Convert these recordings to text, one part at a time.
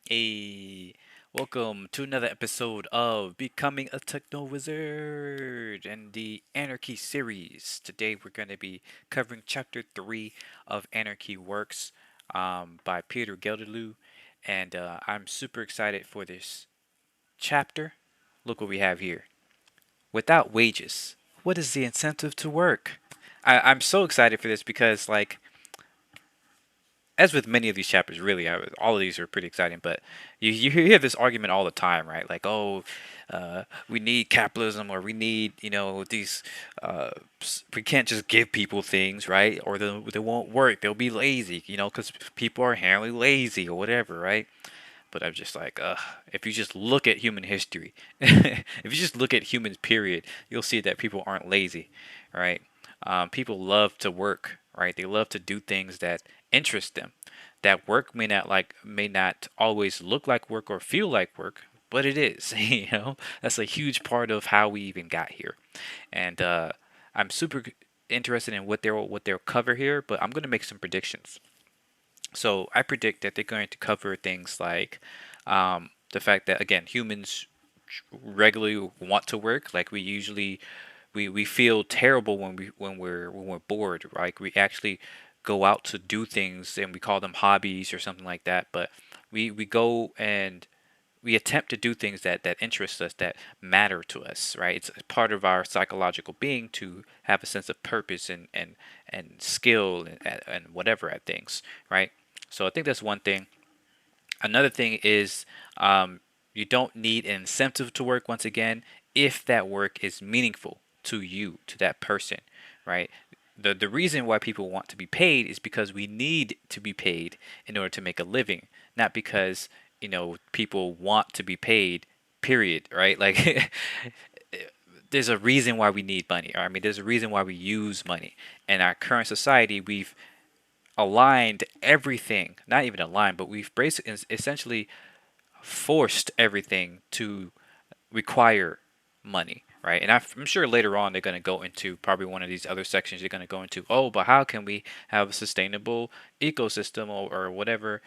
Hey, welcome to another episode of Becoming a Techno Wizard and the Anarchy series. Today we're going to be covering chapter 3 of Anarchy.Works by Peter Gelderloos, and I'm super excited for this chapter. Look what we have here. Without wages, what is the incentive to work? I'm so excited for this because, like, as with many of these chapters, really, all of these are pretty exciting. But you hear this argument all the time, right? Like, oh, we need capitalism, or we need, these. We can't just give people things, right? Or they won't work. They'll be lazy, because people are inherently lazy or whatever, right? But I'm just like, if you just look at human history, if you just look at humans, period, you'll see that people aren't lazy, right? People love to work, right? They love to do things that interest them. That work may not always look like work or feel like work, but it is. That's a huge part of how we even got here. And I'm super interested in what they'll cover here, but I'm gonna make some predictions. So I predict that they're going to cover things like the fact that, again, humans regularly want to work. Like, we feel terrible when we're bored. Right? We actually go out to do things, and we call them hobbies or something like that. But we go and we attempt to do things that interest us, that matter to us, right? It's part of our psychological being to have a sense of purpose and skill and whatever at things, right? So I think that's one thing. Another thing is, you don't need an incentive to work, once again, if that work is meaningful to you, to that person, right? The reason why people want to be paid is because we need to be paid in order to make a living, not because, people want to be paid, period, right? Like, there's a reason why we need money. I mean, there's a reason why we use money. In our current society, we've aligned everything, not even aligned, but we've basically essentially forced everything to require money, right? And I'm sure later on they're going to go into probably one of these other sections. They're going to go into, oh, but how can we have a sustainable ecosystem, or whatever,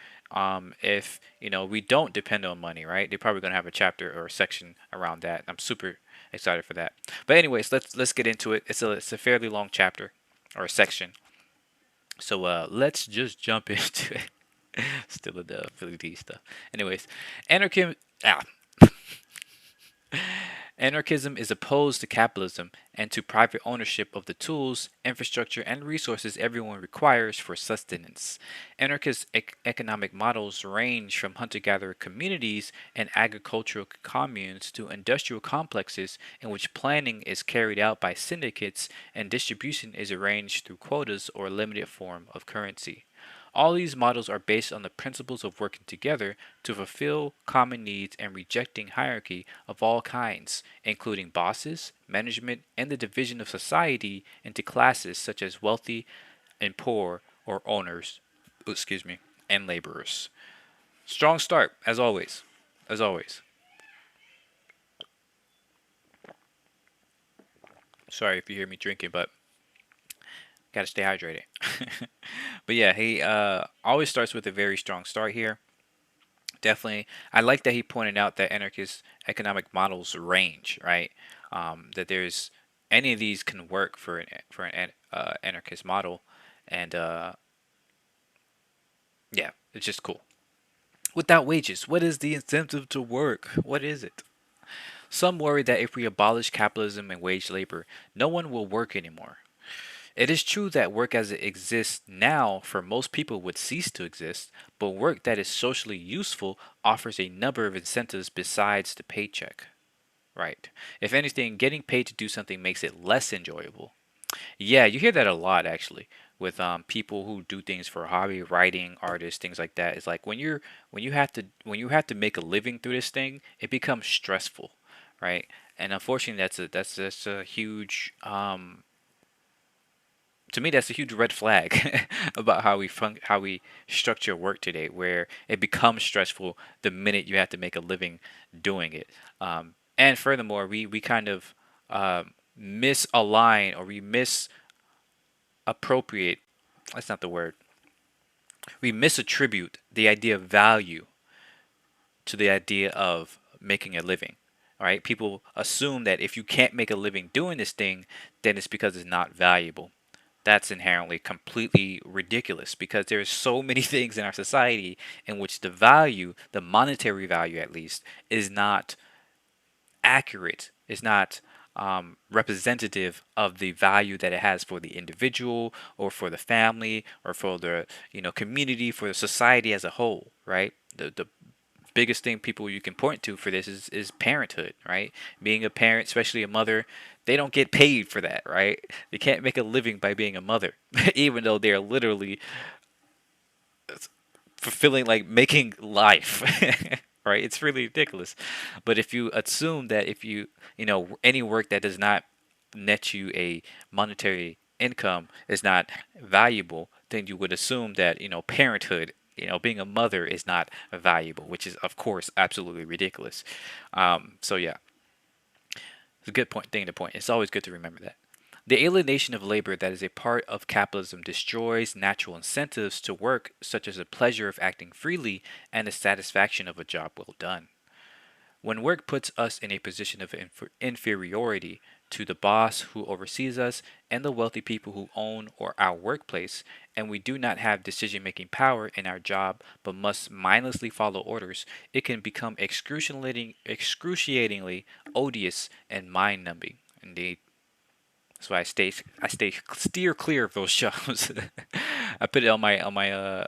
if we don't depend on money, right? They're probably going to have a chapter or a section around that. I'm super excited for that. But anyways, let's get into it. It's a fairly long chapter or a section. So let's just jump into it. Still in the Philly D stuff. Anyways, anarchism. Ah, Anarchism is opposed to capitalism and to private ownership of the tools, infrastructure, and resources everyone requires for sustenance. Anarchist economic models range from hunter gatherer communities and agricultural communes to industrial complexes in which planning is carried out by syndicates and distribution is arranged through quotas or limited form of currency. All these models are based on the principles of working together to fulfill common needs and rejecting hierarchy of all kinds, including bosses, management, and the division of society into classes such as wealthy and poor, or owners, excuse me, and laborers. Strong start, as always. As always. Sorry if you hear me drinking, but gotta stay hydrated. But yeah, he always starts with a very strong start here. Definitely, I like that he pointed out that anarchist economic models range, right? That there's any of these can work for an anarchist model, and yeah, it's just cool. Without wages, what is the incentive to work? What is it? Some worry that if we abolish capitalism and wage labor, no one will work anymore. It is true that work as it exists now for most people would cease to exist, but work that is socially useful offers a number of incentives besides the paycheck. Right. If anything, getting paid to do something makes it less enjoyable. Yeah, you hear that a lot actually with people who do things for a hobby, writing, artists, things like that. It's like when you have to make a living through this thing, it becomes stressful, right? And unfortunately, that's a huge to me, that's a huge red flag about how we structure work today, where it becomes stressful the minute you have to make a living doing it. And furthermore, we kind of misalign, or we misappropriate. That's not the word. We misattribute the idea of value to the idea of making a living. All right, people assume that if you can't make a living doing this thing, then it's because it's not valuable. That's inherently completely ridiculous because there's so many things in our society in which the value, the monetary value at least, is not accurate, is not representative of the value that it has for the individual or for the family or for the community, for the society as a whole, right? The biggest thing people you can point to for this is parenthood, right? Being a parent, especially a mother, they don't get paid for that, right? They can't make a living by being a mother, even though they're literally fulfilling, like making life. Right? It's really ridiculous. But if you assume that if any work that does not net you a monetary income is not valuable, then you would assume that parenthood, being a mother is not valuable, which is of course absolutely ridiculous. So yeah, it's a good thing to point. It's always good to remember that. The alienation of labor that is a part of capitalism destroys natural incentives to work, such as the pleasure of acting freely and the satisfaction of a job well done. When work puts us in a position of inferiority to the boss who oversees us and the wealthy people who own or our workplace, and we do not have decision making power in our job but must mindlessly follow orders, it can become excruciatingly odious and mind numbing. Indeed. That's why I steer clear of those jobs. I put it on my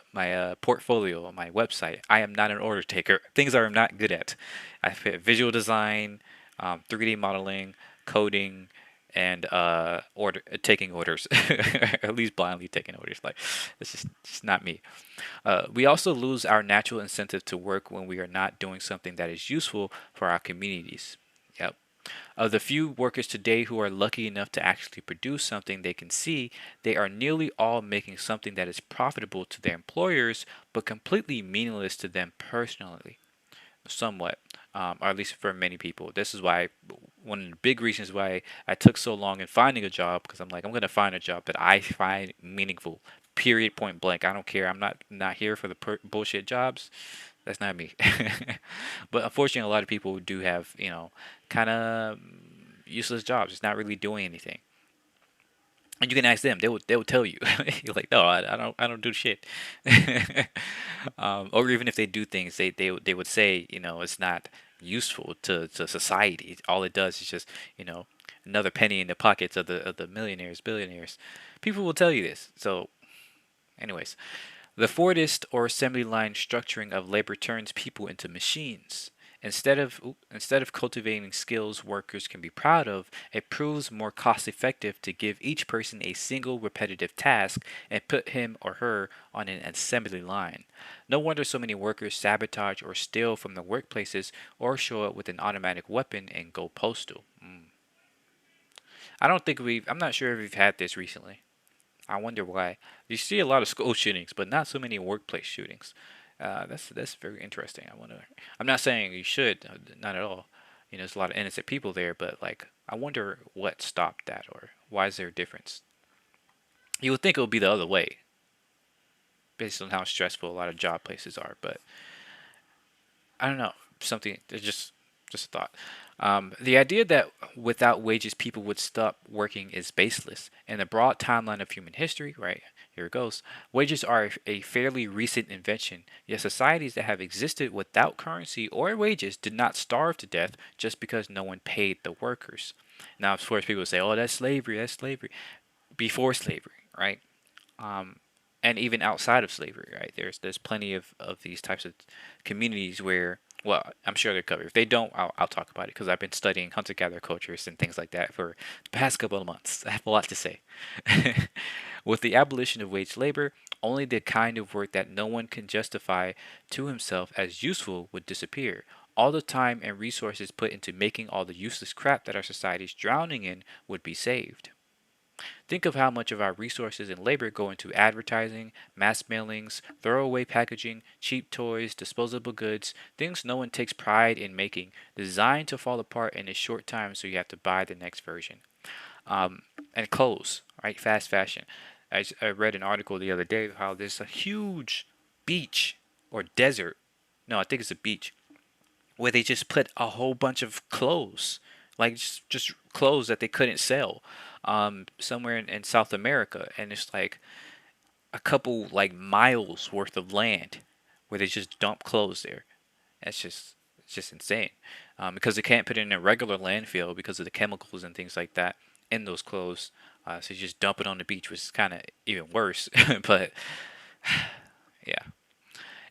portfolio on my website. I am not an order taker. Things I'm not good at. I fit visual design, 3D modeling, coding, and order taking orders. At least blindly taking orders. Like it's just not me. We also lose our natural incentive to work when we are not doing something that is useful for our communities. Yep. Of the few workers today who are lucky enough to actually produce something they can see, they are nearly all making something that is profitable to their employers but completely meaningless to them personally, somewhat, or at least for many people. This is why one of the big reasons why I took so long in finding a job, because I'm like, I'm going to find a job that I find meaningful. Period. Point blank. I don't care. I'm not here for the bullshit jobs. That's not me. But unfortunately, a lot of people do have, kind of useless jobs. It's not really doing anything. And you can ask them; they will tell you. You're like, no, I don't do shit. Or even if they do things, they would say, it's not useful to society. All it does is just, another penny in the pockets of the millionaires, billionaires. People will tell you this. So, anyways, the Fordist or assembly line structuring of labor turns people into machines. Instead of cultivating skills workers can be proud of, it proves more cost effective to give each person a single repetitive task and put him or her on an assembly line. No wonder so many workers sabotage or steal from the workplaces or show up with an automatic weapon and go postal. I'm not sure if we've had this recently. I wonder why. You see a lot of school shootings, but not so many workplace shootings. That's very interesting. I wonder. I'm not saying you should, not at all. There's a lot of innocent people there, but like, I wonder what stopped that, or why is there a difference? You would think it would be the other way, based on how stressful a lot of job places are, but I don't know. Something. It's just a thought. The idea that without wages people would stop working is baseless. In the broad timeline of human history, right, here it goes, wages are a fairly recent invention, yet societies that have existed without currency or wages did not starve to death just because no one paid the workers. Now, of course, people say, oh, that's slavery. Before slavery, right? um, and even outside of slavery, right? There's plenty of these types of communities where, well, I'm sure they're covered. If they don't, I'll talk about it because I've been studying hunter-gatherer cultures and things like that for the past couple of months. I have a lot to say. With the abolition of wage labor, only the kind of work that no one can justify to himself as useful would disappear. All the time and resources put into making all the useless crap that our society is drowning in would be saved. Think of how much of our resources and labor go into advertising, mass mailings, throwaway packaging, cheap toys, disposable goods, things no one takes pride in making, designed to fall apart in a short time so you have to buy the next version. Um, and clothes, right? Fast fashion. I read an article the other day how there's a huge beach or desert. No, I think it's a beach where they just put a whole bunch of clothes, like just clothes that they couldn't sell, somewhere in South America, and it's like a couple like miles worth of land where they just dump clothes there. That's just it's just insane, because they can't put it in a regular landfill because of the chemicals and things like that in those clothes. So you just dump it on the beach, which is kind of even worse. But yeah.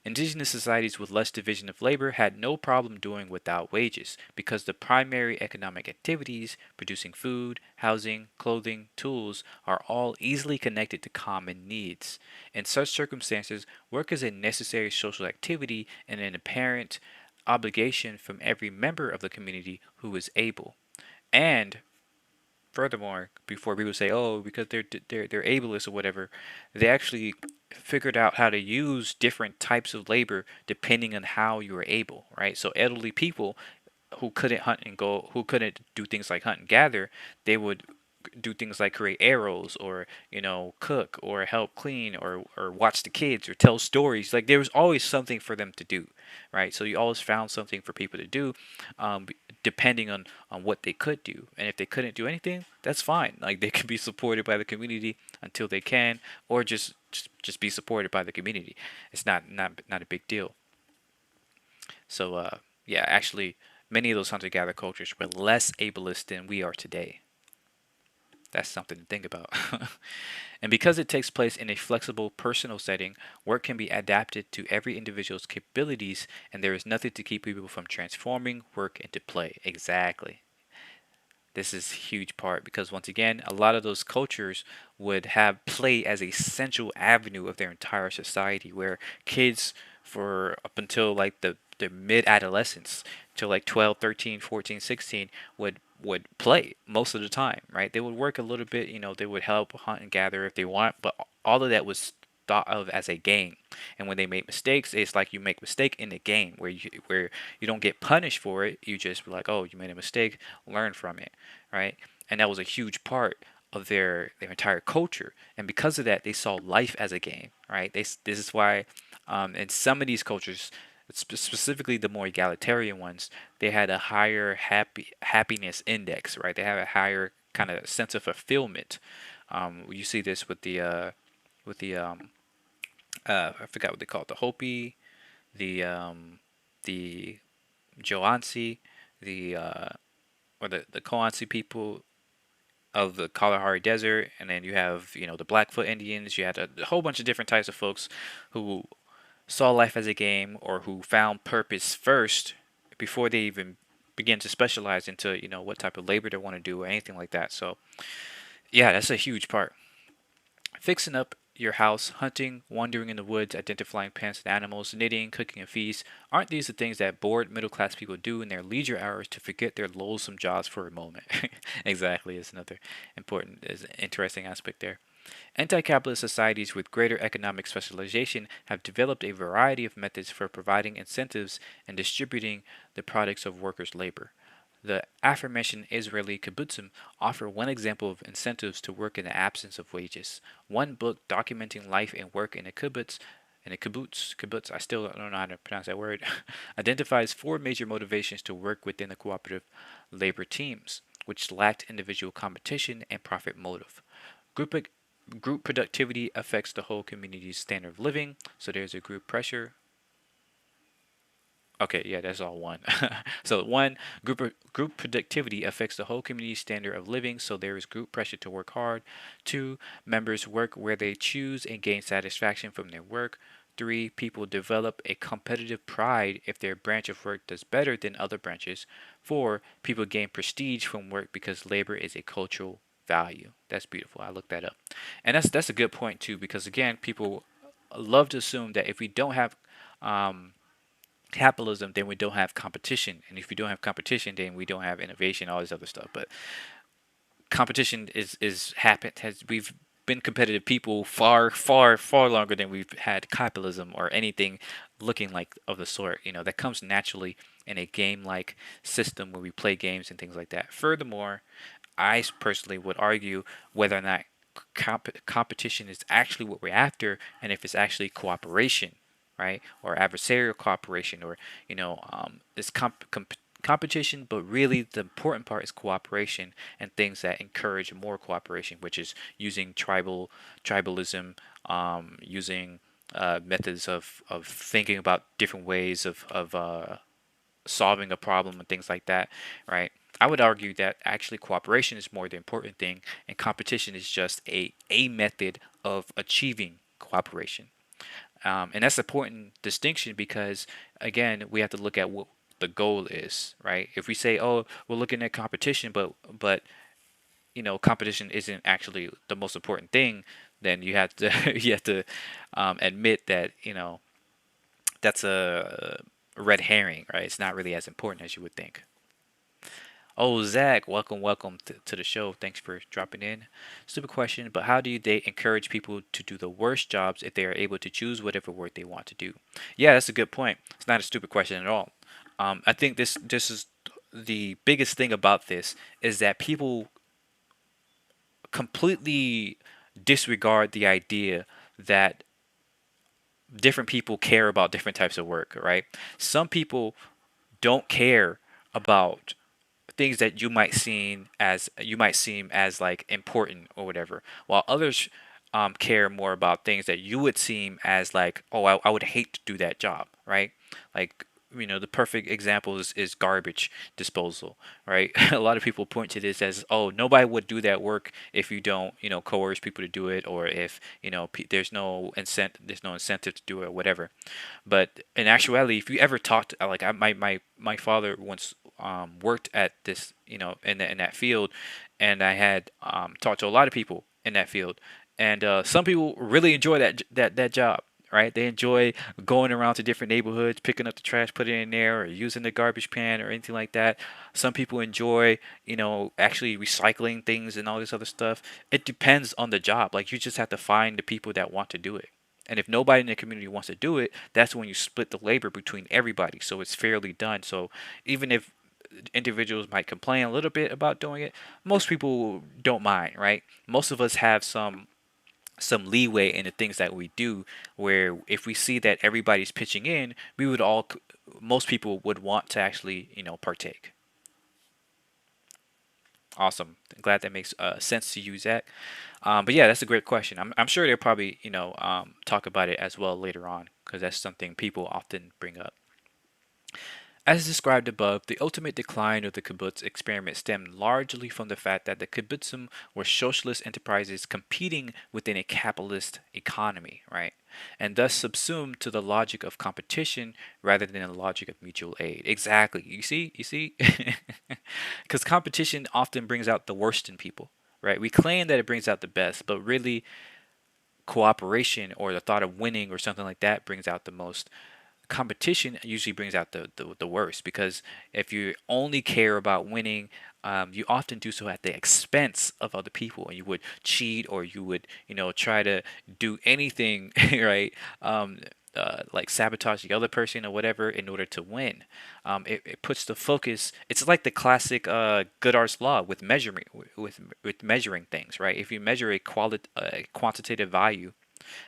Indigenous societies with less division of labor had no problem doing without wages because the primary economic activities, producing food, housing, clothing, tools, are all easily connected to common needs. In such circumstances, work is a necessary social activity and an apparent obligation from every member of the community who is able. And furthermore, before people say, "Oh, because they're ableist or whatever," they actually figured out how to use different types of labor depending on how you were able, right? So elderly people who couldn't do things like hunt and gather, they would do things like create arrows or cook or help clean or watch the kids or tell stories. Like there was always something for them to do, right? So you always found something for people to do, depending on what they could do. And if they couldn't do anything, that's fine. Like they could be supported by the community until they can, or just be supported by the community. It's not a big deal. So yeah, actually, many of those hunter-gatherer cultures were less ableist than we are today. That's something to think about. And because it takes place in a flexible personal setting, work can be adapted to every individual's capabilities, and there is nothing to keep people from transforming work into play. Exactly. This is a huge part because once again, a lot of those cultures would have play as a central avenue of their entire society, where kids for up until like the mid adolescence to like 12, 13, 14, 16 would play most of the time, right? They would work a little bit, they would help hunt and gather if they want, but all of that was thought of as a game. And when they make mistakes, it's like you make mistake in the game where you don't get punished for it. You just like, oh, you made a mistake, learn from it, right? And that was a huge part of their entire culture. And because of that, they saw life as a game, right? This is why, in some of these cultures, specifically the more egalitarian ones, they had a higher happiness index, right? They have a higher kind of sense of fulfillment. You see this with the I forgot what they call it, the Hopi, the Joansi, the or the Koansi people of the Kalahari Desert, and then you have the Blackfoot Indians. You had a whole bunch of different types of folks who saw life as a game or who found purpose first before they even begin to specialize into what type of labor they want to do or anything like that. So yeah, that's a huge part. Fixing up your house, hunting, wandering in the woods, identifying plants and animals, knitting, cooking, and feast, aren't these the things that bored middle class people do in their leisure hours to forget their loathsome jobs for a moment? Exactly, is another interesting aspect there. Anti-capitalist societies with greater economic specialization have developed a variety of methods for providing incentives and distributing the products of workers' labor. The aforementioned Israeli kibbutzim offer one example of incentives to work in the absence of wages. One book documenting life and work in a kibbutz, I still don't know how to pronounce that word, identifies four major motivations to work within the cooperative labor teams, which lacked individual competition and profit motive. Group group productivity affects the whole community's standard of living, so there's a group pressure. Okay, yeah, that's all one. So one, group productivity affects the whole community's standard of living, so there is group pressure to work hard. Two, members work where they choose and gain satisfaction from their work. Three, people develop a competitive pride if their branch of work does better than other branches. Four, people gain prestige from work because labor is a cultural value. That's beautiful. I looked that up. And that's a good point too, because again, people love to assume that if we don't have um, capitalism, then we don't have competition, and if we don't have competition, then we don't have innovation, all this other stuff. But competition is happened has we've been competitive people far longer than we've had capitalism or anything looking like of the sort. That comes naturally in a game like system where we play games and things like that. Furthermore, I personally would argue whether or not competition is actually what we're after, and if it's actually cooperation, right? Or adversarial cooperation, or it's competition, but really the important part is cooperation and things that encourage more cooperation, which is using tribalism, using methods of thinking about different ways of solving a problem and things like that, right? I would argue that actually cooperation is more the important thing, and competition is just a method of achieving cooperation. And that's an important distinction because, again, we have to look at what the goal is, right? If we say, oh, we're looking at competition, but competition isn't actually the most important thing, then you have to you have to admit that that's a red herring, right? It's not really as important as you would think. Oh, Zach, welcome to the show. Thanks for dropping in. Stupid question, but how do they encourage people to do the worst jobs if they are able to choose whatever work they want to do? Yeah, that's a good point. It's not a stupid question at all. I think this is the biggest thing about this is that people completely disregard the idea that different people care about different types of work, right? Some people don't care about things that you might seem as like important or whatever, while others care more about things that you would seem as like, oh, I would hate to do that job, right? Like, the perfect example is garbage disposal, right? A lot of people point to this as, oh, nobody would do that work if you don't, coerce people to do it, or if there's no incentive to do it or whatever. But in actuality, if you ever talked, like my father once worked at this, in that field, and I had talked to a lot of people in that field, and some people really enjoy that job. Right, they enjoy going around to different neighborhoods, picking up the trash, putting it in there, or using the garbage can, or anything like that. Some people enjoy, actually recycling things and all this other stuff. It depends on the job. Like, you just have to find the people that want to do it. And if nobody in the community wants to do it, that's when you split the labor between everybody. So it's fairly done. So even if individuals might complain a little bit about doing it, most people don't mind, right? Most of us have some leeway in the things that we do, where if we see that everybody's pitching in, most people would want to actually, partake. Awesome. Glad that makes sense to you, Zach. But yeah, that's a great question. I'm sure they'll probably, talk about it as well later on, because that's something people often bring up. As described above, the ultimate decline of the kibbutz experiment stemmed largely from the fact that the kibbutzim were socialist enterprises competing within a capitalist economy, right? And thus subsumed to the logic of competition rather than the logic of mutual aid. Exactly. You see? Because competition often brings out the worst in people, right? We claim that it brings out the best, but really cooperation or the thought of winning or something like that brings out the most. Competition usually brings out the worst, because if you only care about winning, you often do so at the expense of other people, and you would cheat, or you would try to do anything right, like sabotage the other person or whatever in order to win. It puts the focus. It's like the classic Goodhart's law with measuring with measuring things, right? If you measure a quantitative value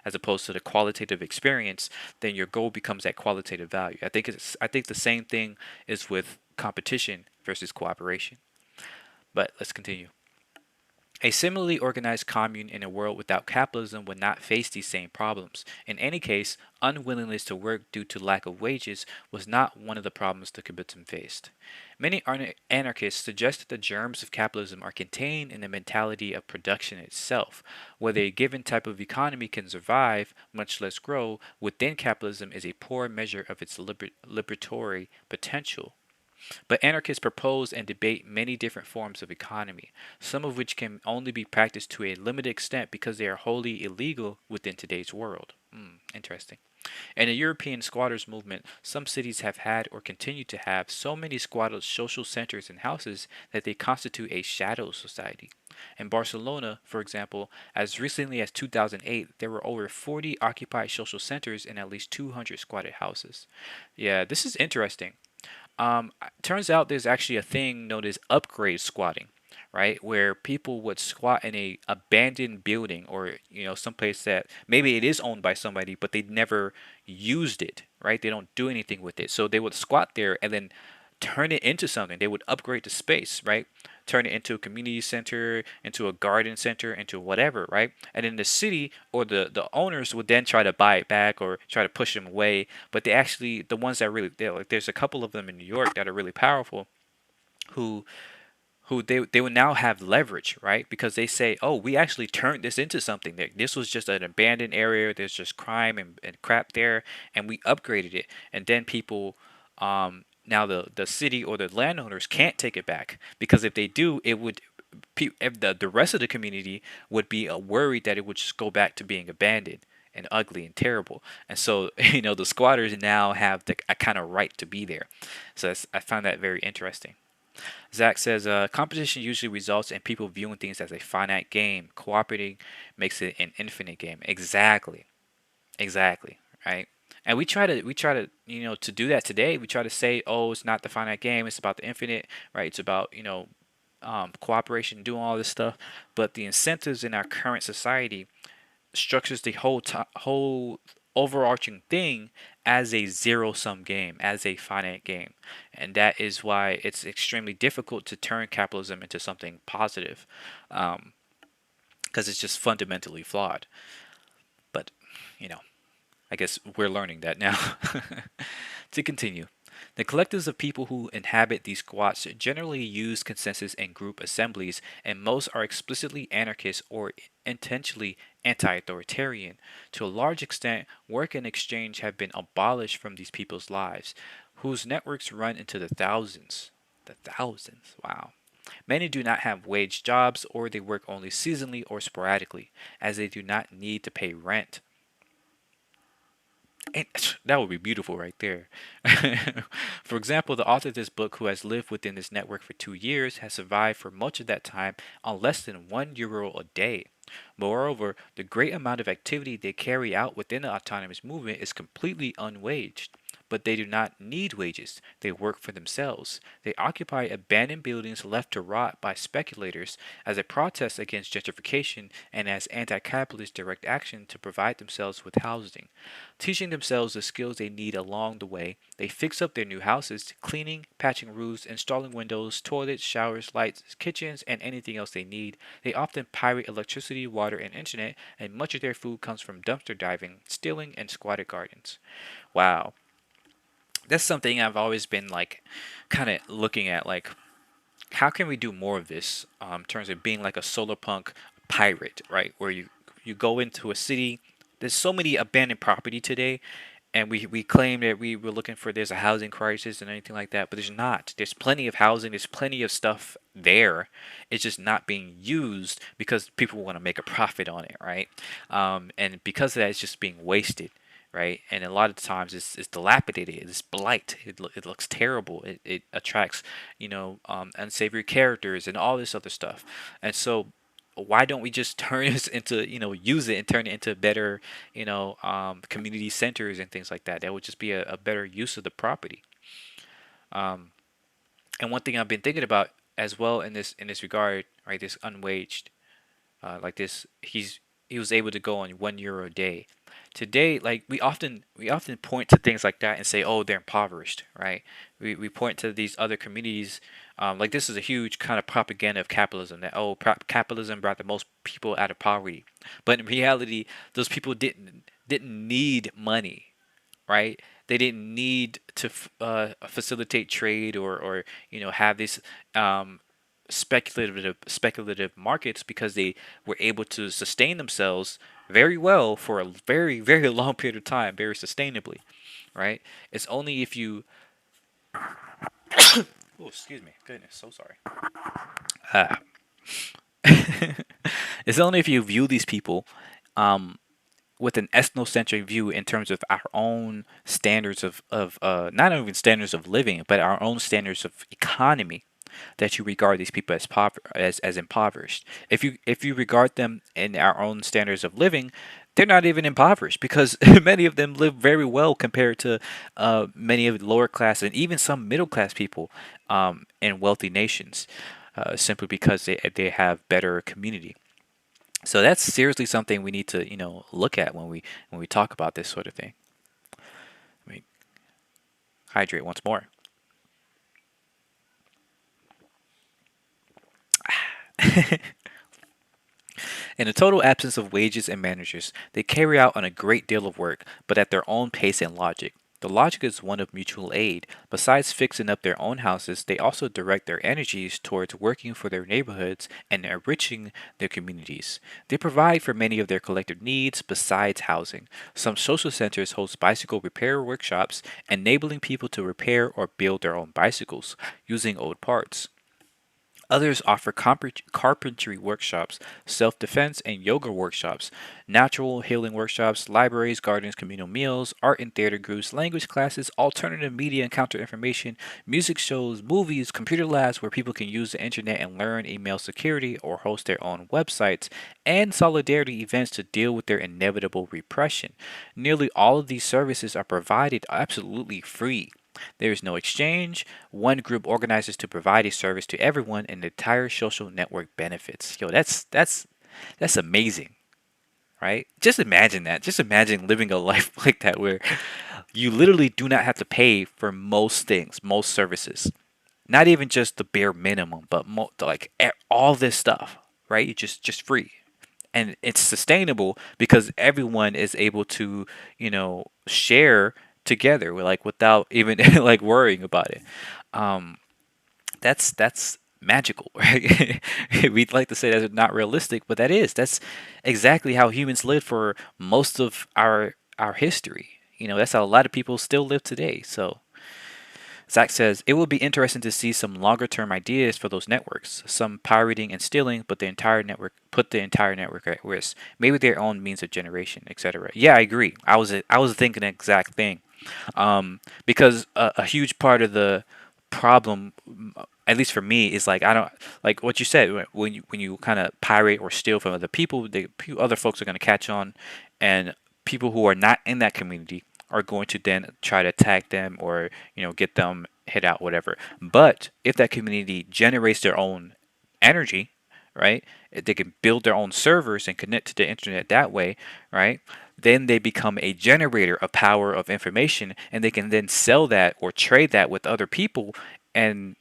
as opposed to the qualitative experience, then your goal becomes that qualitative value. I think the same thing is with competition versus cooperation. But let's continue. A similarly organized commune in a world without capitalism would not face these same problems. In any case, unwillingness to work due to lack of wages was not one of the problems the kibbutzim faced. Many anarchists suggest that the germs of capitalism are contained in the mentality of production itself. Whether a given type of economy can survive, much less grow, within capitalism is a poor measure of its liberatory potential. But anarchists propose and debate many different forms of economy, some of which can only be practiced to a limited extent because they are wholly illegal within today's world. Interesting. In the European squatters movement, some cities have had or continue to have so many squatted social centers and houses that they constitute a shadow society. In Barcelona, for example, as recently as 2008, there were over 40 occupied social centers and at least 200 squatted houses. Yeah, this is interesting. Turns out there's actually a thing known as upgrade squatting, right? Where people would squat in a abandoned building, or someplace that maybe it is owned by somebody, but they never used it, right? They don't do anything with it. So they would squat there and then turn it into something. They would upgrade the space, right? Turn it into a community center, into a garden center, into whatever, right? And then the city or the owners would then try to buy it back or try to push them away. But they actually, the ones that really, like, there's a couple of them in New York that are really powerful, who they would now have leverage, right? Because they say, oh, we actually turned this into something. That this was just an abandoned area. There's just crime and crap there, and we upgraded it. And then people, now the city or the landowners can't take it back, because if they do, it would if the rest of the community would be worried that it would just go back to being abandoned and ugly and terrible. And so, the squatters now have a kind of right to be there. So I find that very interesting. Zach says, competition usually results in people viewing things as a finite game. Cooperating makes it an infinite game. Exactly. Exactly. Right. And we try to, to do that today. We try to say, oh, it's not the finite game. It's about the infinite, right? It's about, cooperation, doing all this stuff. But the incentives in our current society structures the whole overarching thing as a zero sum game, as a finite game. And that is why it's extremely difficult to turn capitalism into something positive, because it's just fundamentally flawed. But, you know, I guess we're learning that now. To continue. The collectives of people who inhabit these squats generally use consensus and group assemblies, and most are explicitly anarchist or intentionally anti authoritarian. To a large extent, work and exchange have been abolished from these people's lives, whose networks run into the thousands. The thousands, wow. Many do not have wage jobs, or they work only seasonally or sporadically, as they do not need to pay rent. And that would be beautiful right there. For example, the author of this book, who has lived within this network for 2 years, has survived for much of that time on less than €1 a day. Moreover, the great amount of activity they carry out within the autonomous movement is completely unwaged. But they do not need wages. They work for themselves. They occupy abandoned buildings left to rot by speculators as a protest against gentrification and as anti capitalist direct action to provide themselves with housing. Teaching themselves the skills they need along the way, they fix up their new houses, cleaning, patching roofs, installing windows, toilets, showers, lights, kitchens, and anything else they need. They often pirate electricity, water, and internet, and much of their food comes from dumpster diving, stealing, and squatted gardens. Wow. That's something I've always been like kind of looking at, like, how can we do more of this, in terms of being like a solar punk pirate, right? Where you go into a city. There's so many abandoned property today, and we claim that we were looking for, there's a housing crisis and anything like that, but there's not. There's plenty of housing. There's plenty of stuff there. It's just not being used because people want to make a profit on it, right? And because of that, it's just being wasted, right? And a lot of times it's dilapidated, it's blight, it looks terrible, it attracts, unsavory characters and all this other stuff. And so why don't we just turn this into, use it and turn it into better, community centers and things like that? That would just be a better use of the property. um, and one thing I've been thinking about as well in this regard, right? This unwaged, like this, he was able to go on €1 a day. Today, like, we often point to things like that and say, oh, they're impoverished, right? We point to these other communities, like this is a huge kind of propaganda of capitalism, that, oh, capitalism brought the most people out of poverty, but in reality, those people didn't need money, right? They didn't need to facilitate trade, or have these speculative markets, because they were able to sustain themselves very well for a very very long period of time, very sustainably, right? It's only if you oh, excuse me, goodness, so sorry. Ah. It's only if you view these people, um, with an ethnocentric view in terms of our own standards of not even standards of living, but our own standards of economy, that you regard these people as impoverished. If you regard them in our own standards of living, they're not even impoverished, because many of them live very well compared to many of the lower class and even some middle class people, in wealthy nations. simply because they have better community. So that's seriously something we need to look at when we talk about this sort of thing. I mean, hydrate once more. In a total absence of wages and managers, they carry out on a great deal of work, but at their own pace and logic. The logic is one of mutual aid. Besides fixing up their own houses, they also direct their energies towards working for their neighborhoods and enriching their communities. They provide for many of their collective needs besides housing. Some social centers host bicycle repair workshops, enabling people to repair or build their own bicycles using old parts. Others offer carpentry workshops, self defense and yoga workshops, natural healing workshops, libraries, gardens, communal meals, art and theater groups, language classes, alternative media and counter information, music shows, movies, computer labs where people can use the internet and learn email security or host their own websites, and solidarity events to deal with their inevitable repression. Nearly all of these services are provided absolutely free. There is no exchange. One group organizes to provide a service to everyone, and the entire social network benefits. Yo, that's amazing, right? Just imagine that. Just imagine living a life like that, where you literally do not have to pay for most things, most services. Not even just the bare minimum, but all this stuff, right? You just free, and it's sustainable because everyone is able to share together, like without even like worrying about it. um that's magical, right? We'd like to say that's not realistic, but that's exactly how humans lived for most of our history. That's how a lot of people still live today. So Zach says it will be interesting to see some longer term ideas for those networks. Some pirating and stealing, but the entire network put the entire network at risk. Maybe their own means of generation, etc. Yeah, I agree. I was thinking the exact thing. Because a huge part of the problem, at least for me, is like I don't like what you said when you kind of pirate or steal from other people. Other folks are going to catch on, and people who are not in that community are going to then try to attack them or get them hit out, whatever. But if that community generates their own energy, right, if they can build their own servers and connect to the internet that way, right, then they become a generator of power of information, and they can then sell that or trade that with other people, and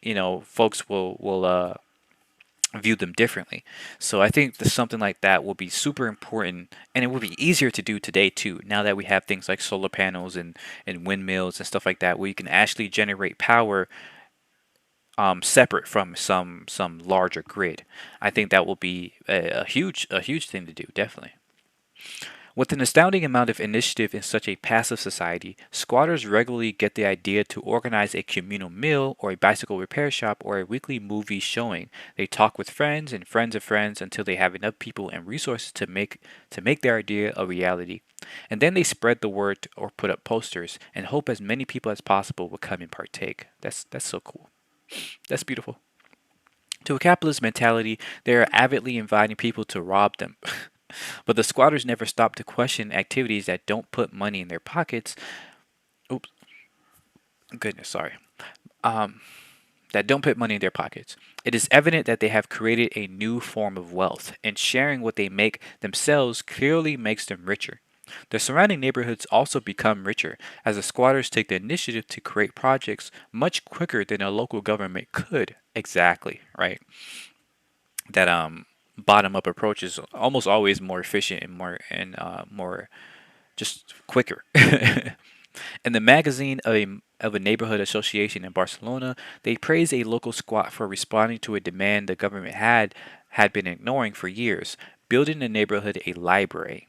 folks will view them differently. So I think that something like that will be super important, and it will be easier to do today too. Now that we have things like solar panels and windmills and stuff like that, where you can actually generate power separate from some larger grid. I think that will be a huge thing to do, definitely. With an astounding amount of initiative in such a passive society, squatters regularly get the idea to organize a communal meal or a bicycle repair shop or a weekly movie showing. They talk with friends and friends of friends until they have enough people and resources to make their idea a reality. And then they spread the word or put up posters and hope as many people as possible will come and partake. That's so cool. That's beautiful. To a capitalist mentality, they are avidly inviting people to rob them. But the squatters never stop to question activities that don't put money in their pockets. Oops, goodness, sorry. Um, that don't put money in their pockets. It is evident that they have created a new form of wealth, and sharing what they make themselves clearly makes them richer. The surrounding neighborhoods also become richer as the squatters take the initiative to create projects much quicker than a local government could. Exactly, right? That bottom up approach is almost always more efficient and more just quicker. In the magazine of a neighborhood association in Barcelona, they praised a local squat for responding to a demand the government had been ignoring for years, building the neighborhood a library.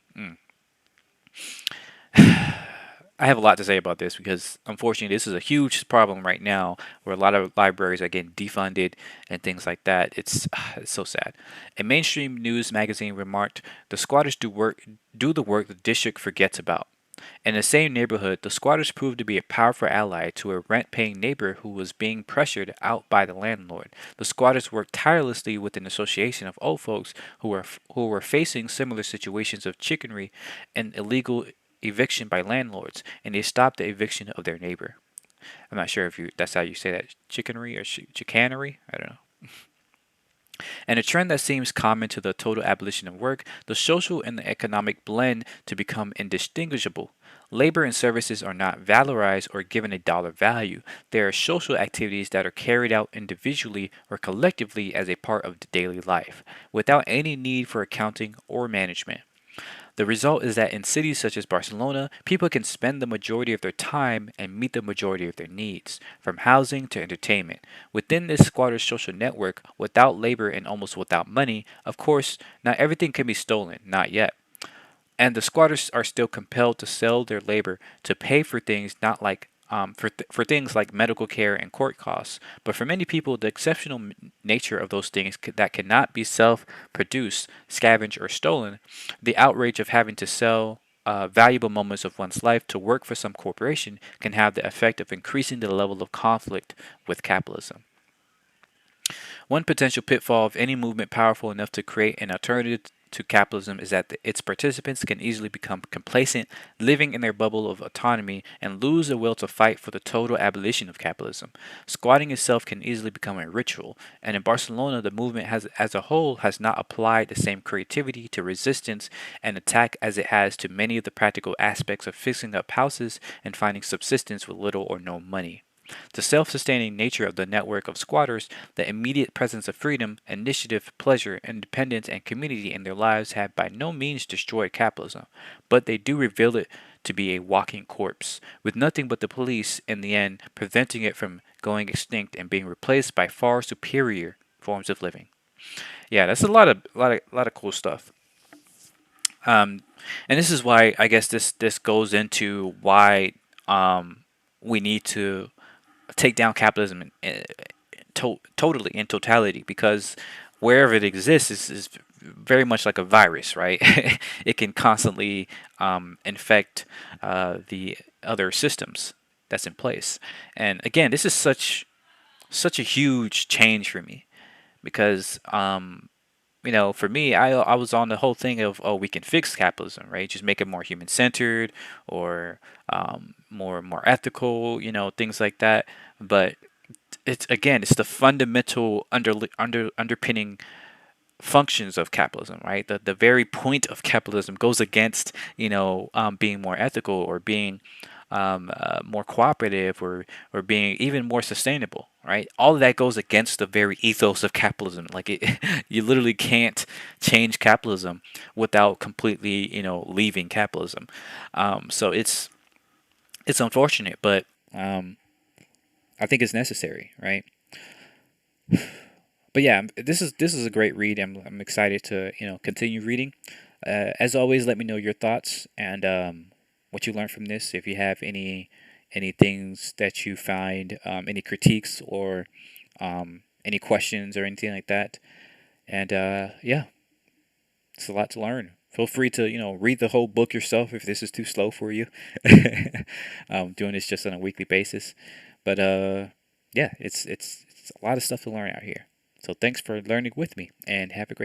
I have a lot to say about this because unfortunately this is a huge problem right now where a lot of libraries are getting defunded and things like that. It's so sad. A mainstream news magazine remarked, "The squatters do the work the district forgets about." In the same neighborhood, the squatters proved to be a powerful ally to a rent-paying neighbor who was being pressured out by the landlord. The squatters worked tirelessly with an association of old folks who were facing similar situations of chicanery and illegal eviction by landlords, and they stopped the eviction of their neighbor. I'm not sure if that's how you say that, chicanery or chicanery. I don't know. And a trend that seems common to the total abolition of work, the social and the economic blend to become indistinguishable. Labor and services are not valorized or given a dollar value. They are social activities that are carried out individually or collectively as a part of the daily life, without any need for accounting or management. The result is that in cities such as Barcelona, people can spend the majority of their time and meet the majority of their needs, from housing to entertainment. Within this squatter social network, without labor and almost without money, of course, not everything can be stolen, not yet. And the squatters are still compelled to sell their labor to pay for things not like for things like medical care and court costs. But for many people, the exceptional nature of those things that cannot be self-produced, scavenged, or stolen, the outrage of having to sell valuable moments of one's life to work for some corporation can have the effect of increasing the level of conflict with capitalism. One potential pitfall of any movement powerful enough to create an alternative to capitalism is that its participants can easily become complacent, living in their bubble of autonomy, and lose the will to fight for the total abolition of capitalism. Squatting itself can easily become a ritual, and in Barcelona, the movement has, as a whole, has not applied the same creativity to resistance and attack as it has to many of the practical aspects of fixing up houses and finding subsistence with little or no money. The self sustaining nature of the network of squatters, the immediate presence of freedom, initiative, pleasure, independence, and community in their lives have by no means destroyed capitalism, but they do reveal it to be a walking corpse, with nothing but the police in the end preventing it from going extinct and being replaced by far superior forms of living. Yeah, that's a lot of cool stuff. Um, and this is why I guess this goes into why we need to take down capitalism totally in totality, because wherever it exists is very much like a virus, right? It can constantly infect the other systems that's in place. And again, this is such a huge change for me because for me, I was on the whole thing of, oh, we can fix capitalism, right? Just make it more human centered or more ethical, things like that. But it's the fundamental underpinning functions of capitalism, right? The very point of capitalism goes against being more ethical or being more cooperative or being even more sustainable, right? All of that goes against the very ethos of capitalism. Like you literally can't change capitalism without completely leaving capitalism. So it's unfortunate, but I think it's necessary, right? But yeah, this is a great read. I'm excited to continue reading. As always, let me know your thoughts and what you learned from this. If you have any things that you find, any critiques or any questions or anything like that. And yeah, it's a lot to learn. Feel free to read the whole book yourself if this is too slow for you. Doing this just on a weekly basis, but yeah, it's a lot of stuff to learn out here. So thanks for learning with me, and have a great